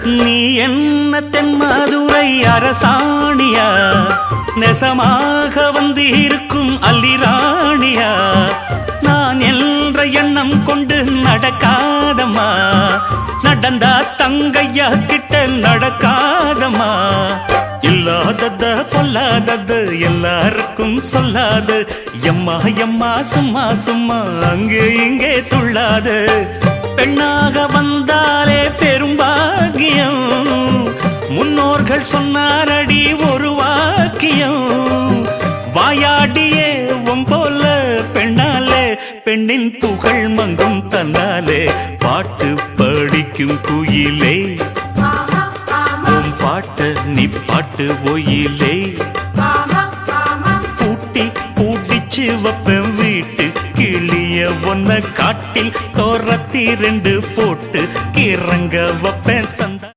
நீ என்ன தென்மதுரை அரசாணியா, நெசமாக வந்து இருக்கும் அல்லிராணியா, நான் என்ற எண்ணம் கொண்டு நடக்காதம்மா, நடந்தா தங்கையா கிட்ட நடக்காதம்மா. இல்லாதத பொல்லாதது எல்லாருக்கும் சொல்லாது, எம்மா எம்மா சும்மா சும்மா அங்கே இங்கே துள்ளாது. பெண்ணாக வந்தாலே பெரும்பாகியம், முன்னோர்கள் சொன்னாரடி ஒரு வாக்கியம். வாயாடியே போல பெண்ணாலே, பெண்ணின் புகழ் மங்கும் தன்னாலே. பாட்டு படிக்கும் குயிலே, உன் பாட்ட நீ பாட்டு ஒயிலே. பூட்டி பூட்டிச்சு வப்பேன் வீட்டு கிளிய, ஒன்ன காட்டில் தோரத்தி 2 போட்டு கிறங்க வப்பேன் தந்த